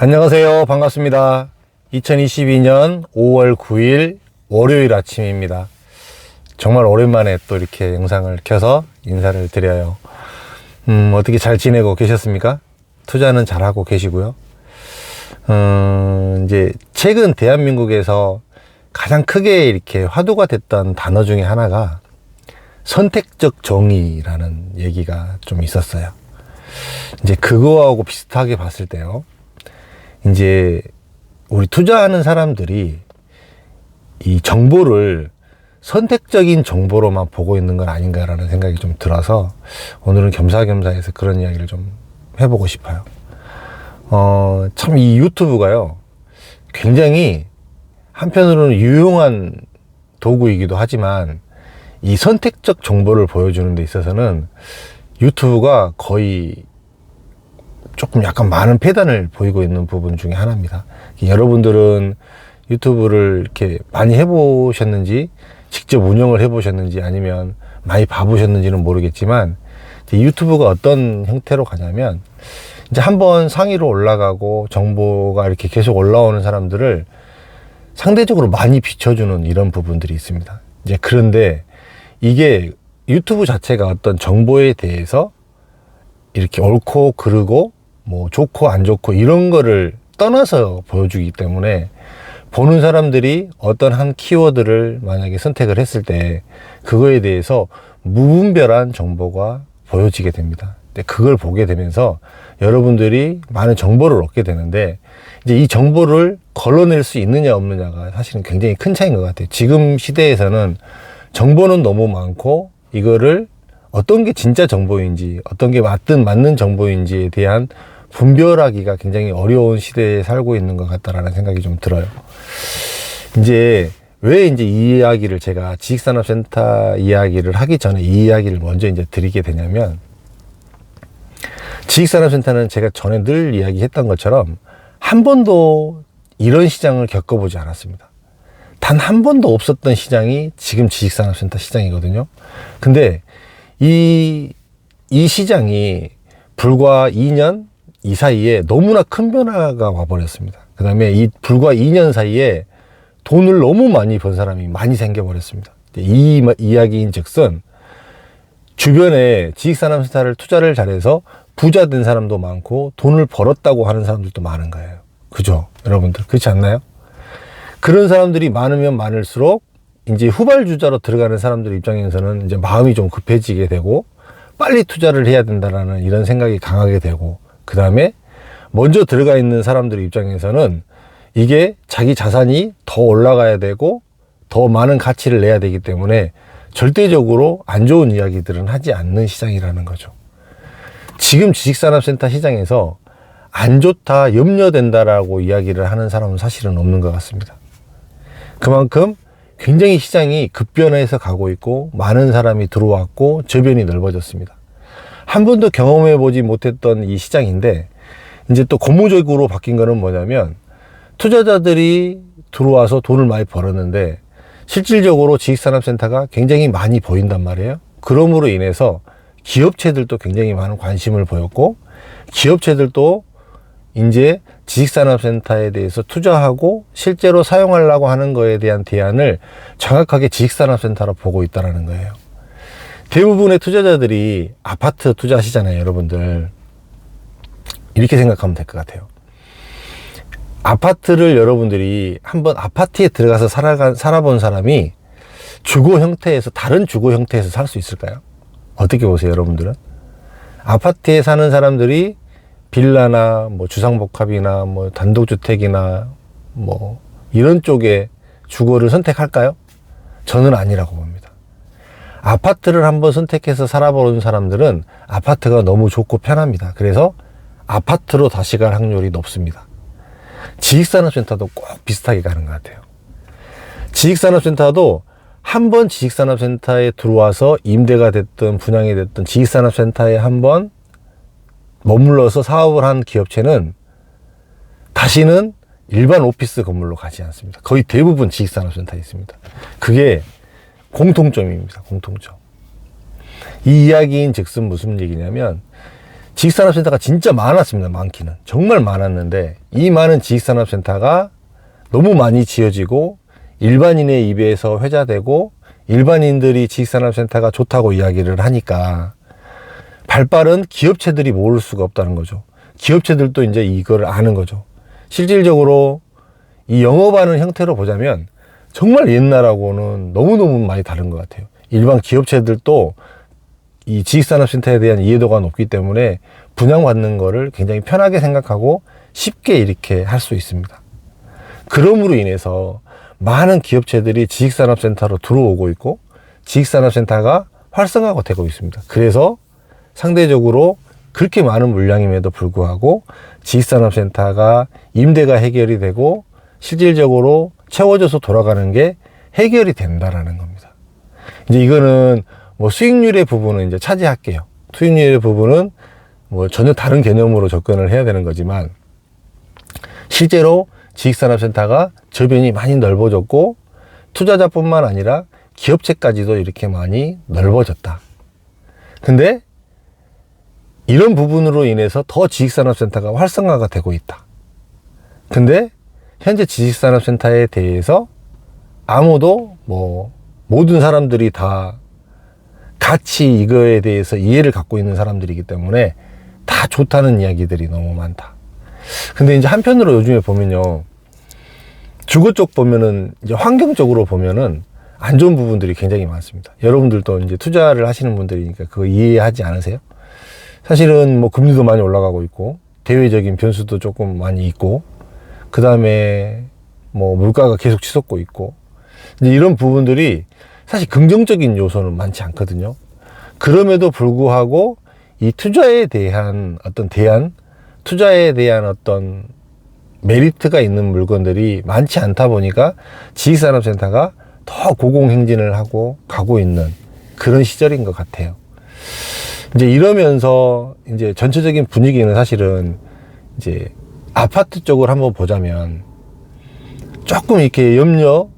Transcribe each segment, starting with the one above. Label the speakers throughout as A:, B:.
A: 안녕하세요. 반갑습니다. 2022년 5월 9일 월요일 아침입니다. 정말 오랜만에 또 이렇게 영상을 켜서 인사를 드려요. 어떻게 잘 지내고 계셨습니까? 투자는 잘하고 계시고요. 이제 최근 대한민국에서 가장 크게 이렇게 화두가 됐던 단어 중에 하나가 선택적 정의라는 얘기가 좀 있었어요. 이제 그거하고 비슷하게 봤을 때요. 이제 우리 투자하는 사람들이 이 정보를 선택적인 정보로만 보고 있는 건 아닌가라는 생각이 좀 들어서 오늘은 겸사겸사해서 그런 이야기를 좀 해보고 싶어요. 참 이 유튜브가요, 굉장히 한편으로는 유용한 도구이기도 하지만 이 선택적 정보를 보여주는 데 있어서는 유튜브가 거의 조금 약간 많은 폐단을 보이고 있는 부분 중에 하나입니다. 여러분들은 유튜브를 이렇게 많이 해보셨는지, 직접 운영을 해보셨는지, 아니면 많이 봐보셨는지는 모르겠지만, 유튜브가 어떤 형태로 가냐면, 이제 한번 상위로 올라가고 정보가 이렇게 계속 올라오는 사람들을 상대적으로 많이 비춰주는 이런 부분들이 있습니다. 이제 그런데 이게 유튜브 자체가 어떤 정보에 대해서 이렇게 옳고 그르고 뭐 좋고 안 좋고 이런 거를 떠나서 보여주기 때문에 보는 사람들이 어떤 한 키워드를 만약에 선택을 했을 때 그거에 대해서 무분별한 정보가 보여지게 됩니다. 근데 그걸 보게 되면서 여러분들이 많은 정보를 얻게 되는데, 이제 이 정보를 걸러낼 수 있느냐 없느냐가 사실은 굉장히 큰 차이인 것 같아요. 지금 시대에서는 정보는 너무 많고 이거를 어떤 게 진짜 정보인지, 어떤 게 맞는 정보인지에 대한 분별하기가 굉장히 어려운 시대에 살고 있는 것 같다라는 생각이 좀 들어요. 이제 왜 이제 이 이야기를 제가 지식산업센터 이야기를 하기 전에 이 이야기를 먼저 이제 드리게 되냐면, 지식산업센터는 제가 전에 늘 이야기했던 것처럼 한 번도 이런 시장을 겪어보지 않았습니다. 단 한 번도 없었던 시장이 지금 지식산업센터 시장이거든요. 근데 이 시장이 불과 2년 이 사이에 너무나 큰 변화가 와버렸습니다. 그 다음에 이 불과 2년 사이에 돈을 너무 많이 번 사람이 많이 생겨버렸습니다. 이 이야기인 즉슨 주변에 지식산업센터를 투자를 잘해서 부자 된 사람도 많고 돈을 벌었다고 하는 사람들도 많은 거예요. 그죠? 여러분들 그렇지 않나요? 그런 사람들이 많으면 많을수록 이제 후발주자로 들어가는 사람들 입장에서는 이제 마음이 좀 급해지게 되고 빨리 투자를 해야 된다라는 이런 생각이 강하게 되고, 그 다음에 먼저 들어가 있는 사람들 입장에서는 이게 자기 자산이 더 올라가야 되고 더 많은 가치를 내야 되기 때문에 절대적으로 안 좋은 이야기들은 하지 않는 시장이라는 거죠. 지금 지식산업센터 시장에서 안 좋다, 염려된다라고 이야기를 하는 사람은 사실은 없는 것 같습니다. 그만큼 굉장히 시장이 급변해서 가고 있고 많은 사람이 들어왔고 저변이 넓어졌습니다. 한 번도 경험해 보지 못했던 이 시장인데, 이제 또 고무적으로 바뀐 거는 뭐냐면, 투자자들이 들어와서 돈을 많이 벌었는데 실질적으로 지식산업센터가 굉장히 많이 보인단 말이에요. 그러므로 인해서 기업체들도 굉장히 많은 관심을 보였고, 기업체들도 이제 지식산업센터에 대해서 투자하고 실제로 사용하려고 하는 거에 대한 대안을 정확하게 지식산업센터로 보고 있다는 거예요. 대부분의 투자자들이 아파트 투자하시잖아요, 여러분들. 이렇게 생각하면 될 것 같아요. 아파트를 여러분들이 한번 아파트에 들어가서 살아본 사람이 주거 형태에서, 다른 주거 형태에서 살 수 있을까요? 어떻게 보세요, 여러분들은? 아파트에 사는 사람들이 빌라나 뭐 주상복합이나 뭐 단독주택이나 뭐 이런 쪽의 주거를 선택할까요? 저는 아니라고 봅니다. 아파트를 한번 선택해서 살아보는 사람들은 아파트가 너무 좋고 편합니다. 그래서 아파트로 다시 갈 확률이 높습니다. 지식산업센터도 꼭 비슷하게 가는 것 같아요. 지식산업센터도 한번 지식산업센터에 들어와서 임대가 됐든 분양이 됐든 지식산업센터에 한번 머물러서 사업을 한 기업체는 다시는 일반 오피스 건물로 가지 않습니다. 거의 대부분 지식산업센터에 있습니다. 그게 공통점입니다. 공통점. 이 이야기인 즉슨 무슨 얘기냐면, 지식산업센터가 진짜 많았습니다. 많기는 정말 많았는데, 이 많은 지식산업센터가 너무 많이 지어지고 일반인의 입에서 회자되고 일반인들이 지식산업센터가 좋다고 이야기를 하니까 발빠른 기업체들이 모를 수가 없다는 거죠. 기업체들도 이제 이걸 아는 거죠. 실질적으로 이 영업하는 형태로 보자면 정말 옛날하고는 너무너무 많이 다른 것 같아요. 일반 기업체들도 이 지식산업센터에 대한 이해도가 높기 때문에 분양받는 거를 굉장히 편하게 생각하고 쉽게 이렇게 할 수 있습니다. 그럼으로 인해서 많은 기업체들이 지식산업센터로 들어오고 있고 지식산업센터가 활성화가 되고 있습니다. 그래서 상대적으로 그렇게 많은 물량임에도 불구하고 지식산업센터가 임대가 해결이 되고 실질적으로 채워져서 돌아가는 게 해결이 된다라는 겁니다. 이제 이거는 뭐 수익률의 부분은 이제 차지할게요. 수익률의 부분은 뭐 전혀 다른 개념으로 접근을 해야 되는 거지만 실제로 지식산업센터가 저변이 많이 넓어졌고 투자자뿐만 아니라 기업체까지도 이렇게 많이 넓어졌다. 근데 이런 부분으로 인해서 더 지식산업센터가 활성화가 되고 있다. 근데 현재 지식산업센터에 대해서 아무도 뭐 모든 사람들이 다 같이 이거에 대해서 이해를 갖고 있는 사람들이기 때문에 다 좋다는 이야기들이 너무 많다. 근데 이제 한편으로 요즘에 보면요, 주거 쪽 보면은 이제 환경적으로 보면은 안 좋은 부분들이 굉장히 많습니다. 여러분들도 이제 투자를 하시는 분들이니까 그거 이해하지 않으세요? 사실은 뭐 금리도 많이 올라가고 있고 대외적인 변수도 조금 많이 있고 그 다음에 뭐 물가가 계속 치솟고 있고 이제 이런 부분들이 사실 긍정적인 요소는 많지 않거든요. 그럼에도 불구하고 이 투자에 대한 어떤 투자에 대한 어떤 메리트가 있는 물건들이 많지 않다 보니까 지식산업센터가 더 고공행진을 하고 가고 있는 그런 시절인 것 같아요. 이제 이러면서 이제 전체적인 분위기는 사실은 이제 아파트 쪽을 한번 보자면 조금 이렇게 염려,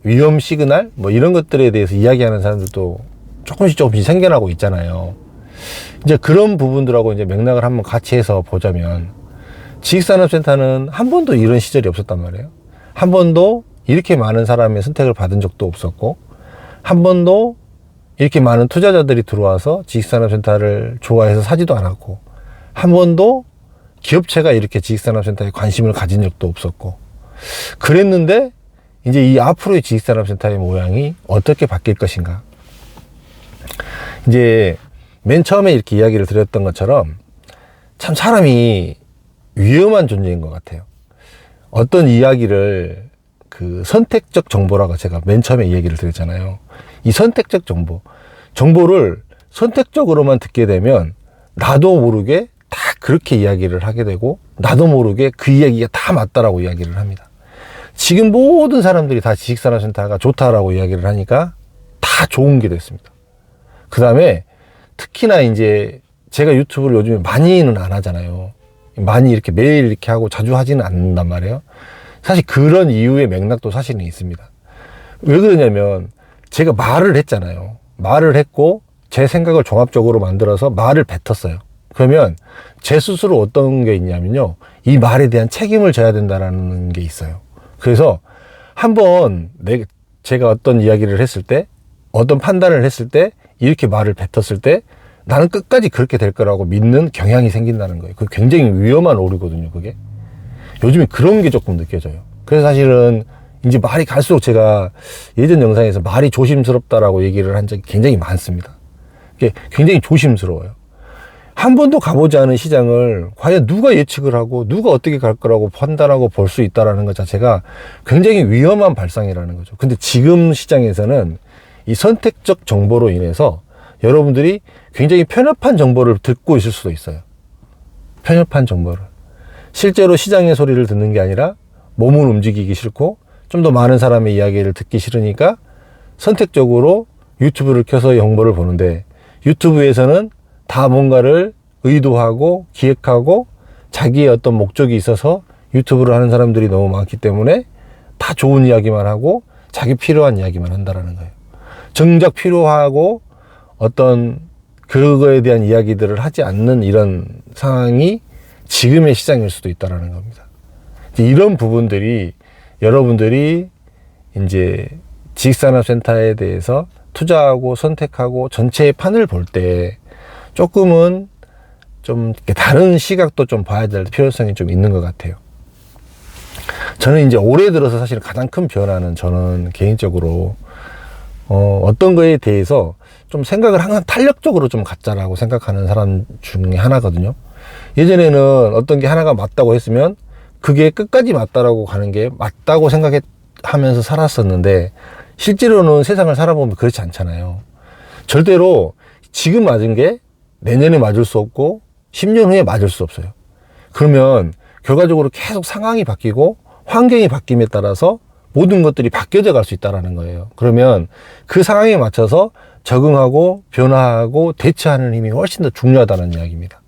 A: 위험 시그널 뭐 이런 것들에 대해서 이야기하는 사람들도 조금씩 생겨나고 있잖아요. 이제 그런 부분들하고 이제 맥락을 한번 같이 해서 보자면 지식산업센터는 한 번도 이런 시절이 없었단 말이에요. 한 번도 이렇게 많은 사람의 선택을 받은 적도 없었고 한 번도 이렇게 많은 투자자들이 들어와서 지식산업센터를 좋아해서 사지도 않았고 한 번도 기업체가 이렇게 지식산업센터에 관심을 가진 적도 없었고 그랬는데 이제 이 앞으로의 지식산업센터의 모양이 어떻게 바뀔 것인가. 이제 맨 처음에 이렇게 이야기를 드렸던 것처럼 참 사람이 위험한 존재인 것 같아요. 어떤 이야기를 그 선택적 정보라고 제가 맨 처음에 이야기를 드렸잖아요. 이 선택적 정보를 선택적으로만 듣게 되면 나도 모르게 다 그렇게 이야기를 하게 되고 나도 모르게 그 이야기가 다 맞다라고 이야기를 합니다. 지금 모든 사람들이 다 지식산업센터가 좋다라고 이야기를 하니까 다 좋은 게 됐습니다. 그 다음에 특히나 이제 제가 유튜브를 요즘에 많이는 안 하잖아요. 많이 이렇게 매일 이렇게 하고 자주 하지는 않는단 말이에요. 사실 그런 이유의 맥락도 사실은 있습니다. 왜 그러냐면 제가 말을 했잖아요. 말을 했고 제 생각을 종합적으로 만들어서 말을 뱉었어요. 그러면 제 스스로 어떤 게 있냐면요, 이 말에 대한 책임을 져야 된다는 게 있어요. 그래서 한번 제가 어떤 이야기를 했을 때, 어떤 판단을 했을 때, 이렇게 말을 뱉었을 때 나는 끝까지 그렇게 될 거라고 믿는 경향이 생긴다는 거예요. 그게 굉장히 위험한 오류거든요, 그게. 요즘에 그런 게 조금 느껴져요. 그래서 사실은 이제 말이 갈수록 제가 예전 영상에서 말이 조심스럽다라고 얘기를 한 적이 굉장히 많습니다. 이게 굉장히 조심스러워요. 한 번도 가보지 않은 시장을 과연 누가 예측을 하고 누가 어떻게 갈 거라고 판단하고 볼 수 있다는 것 자체가 굉장히 위험한 발상이라는 거죠. 근데 지금 시장에서는 이 선택적 정보로 인해서 여러분들이 굉장히 편협한 정보를 듣고 있을 수도 있어요. 편협한 정보를. 실제로 시장의 소리를 듣는 게 아니라 몸을 움직이기 싫고 좀 더 많은 사람의 이야기를 듣기 싫으니까 선택적으로 유튜브를 켜서 정보를 보는데, 유튜브에서는 다 뭔가를 의도하고 기획하고 자기의 어떤 목적이 있어서 유튜브를 하는 사람들이 너무 많기 때문에 다 좋은 이야기만 하고 자기 필요한 이야기만 한다라는 거예요. 정작 필요하고 어떤 그거에 대한 이야기들을 하지 않는 이런 상황이 지금의 시장일 수도 있다라는 겁니다. 이런 부분들이 여러분들이 이제 지식산업센터에 대해서 투자하고 선택하고 전체의 판을 볼 때 조금은 좀 다른 시각도 좀 봐야 될 필요성이 좀 있는 것 같아요. 저는 이제 올해 들어서 사실 가장 큰 변화는 저는 개인적으로 어떤 거에 대해서 좀 생각을 항상 탄력적으로 좀 갖자라고 생각하는 사람 중에 하나거든요. 예전에는 어떤 게 하나가 맞다고 했으면 그게 끝까지 맞다라고 가는 게 맞다고 생각하면서 살았었는데 실제로는 세상을 살아보면 그렇지 않잖아요. 절대로 지금 맞은 게 내년에 맞을 수 없고 10년 후에 맞을 수 없어요. 그러면 결과적으로 계속 상황이 바뀌고 환경이 바뀜에 따라서 모든 것들이 바뀌어져 갈 수 있다는 거예요. 그러면 그 상황에 맞춰서 적응하고 변화하고 대처하는 힘이 훨씬 더 중요하다는 이야기입니다.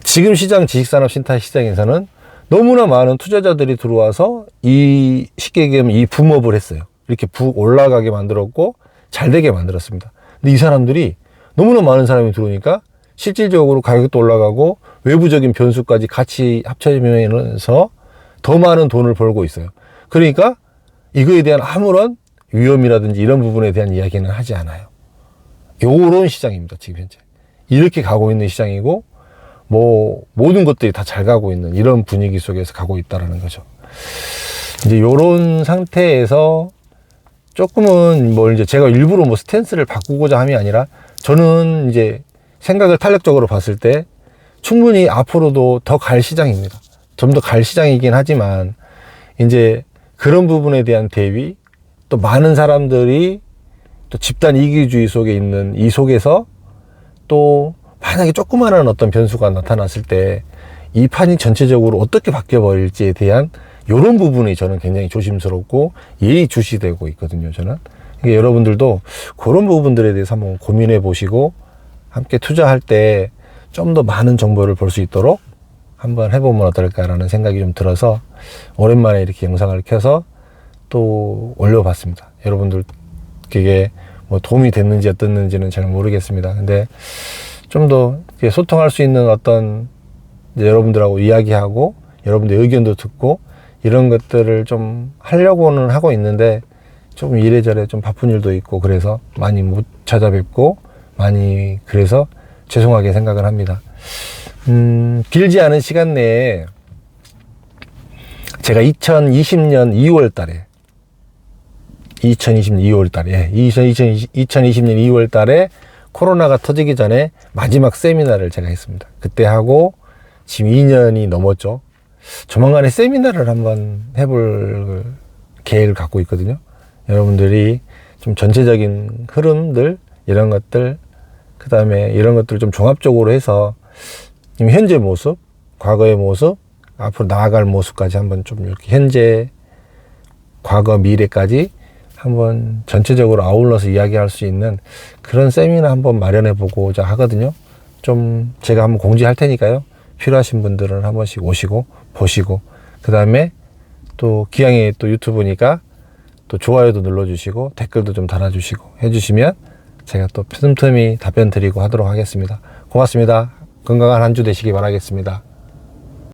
A: 지금 시장 지식산업센터 시장에서는 너무나 많은 투자자들이 들어와서 이 쉽게 얘기하면 이 붐업을 했어요. 이렇게 북 올라가게 만들었고 잘 되게 만들었습니다. 근데 이 사람들이 너무나 많은 사람이 들어오니까 실질적으로 가격도 올라가고 외부적인 변수까지 같이 합쳐지면서 더 많은 돈을 벌고 있어요. 그러니까 이거에 대한 아무런 위험이라든지 이런 부분에 대한 이야기는 하지 않아요. 요런 시장입니다. 지금 현재 이렇게 가고 있는 시장이고 뭐 모든 것들이 다 잘 가고 있는 이런 분위기 속에서 가고 있다라는 거죠. 이제 요런 상태에서 조금은 뭐 이제 제가 일부러 뭐 스탠스를 바꾸고자 함이 아니라 저는 이제 생각을 탄력적으로 봤을 때 충분히 앞으로도 더 갈 시장입니다. 좀 더 갈 시장이긴 하지만 이제 그런 부분에 대한 대비 또 많은 사람들이 또 집단 이기주의 속에 있는 이 속에서 또 만약에 조그마한 어떤 변수가 나타났을 때 이 판이 전체적으로 어떻게 바뀌어 버릴지에 대한 이런 부분이 저는 굉장히 조심스럽고 예의주시되고 있거든요. 저는 그러니까 여러분들도 그런 부분들에 대해서 한번 고민해 보시고 함께 투자할 때 좀 더 많은 정보를 볼 수 있도록 한번 해보면 어떨까라는 생각이 좀 들어서 오랜만에 이렇게 영상을 켜서 또 올려봤습니다. 여러분들에게 뭐 도움이 됐는지 어땠는지는 잘 모르겠습니다. 근데 좀 더 소통할 수 있는 어떤 여러분들하고 이야기하고 여러분들 의견도 듣고 이런 것들을 좀 하려고는 하고 있는데 조금 이래저래 좀 바쁜 일도 있고 그래서 많이 못 찾아뵙고 많이 그래서 죄송하게 생각을 합니다. 길지 않은 시간 내에 제가 2020년 2월 달에 2020년 2월 달에 코로나가 터지기 전에 마지막 세미나를 제가 했습니다. 그때 하고 지금 2년이 넘었죠. 조만간에 세미나를 한번 해볼 계획을 갖고 있거든요. 여러분들이 좀 전체적인 흐름들 이런 것들 그 다음에 이런 것들을 좀 종합적으로 해서 현재 모습, 과거의 모습, 앞으로 나아갈 모습까지 한번 좀 이렇게 현재, 과거, 미래까지 한번 전체적으로 아울러서 이야기할 수 있는 그런 세미나 한번 마련해 보고자 하거든요. 좀 제가 한번 공지할 테니까요. 필요하신 분들은 한 번씩 오시고 보시고 그 다음에 또 기왕에 또 유튜브니까 또 좋아요도 눌러주시고 댓글도 좀 달아주시고 해주시면 제가 또 틈틈이 답변 드리고 하도록 하겠습니다. 고맙습니다. 건강한 한 주 되시기 바라겠습니다.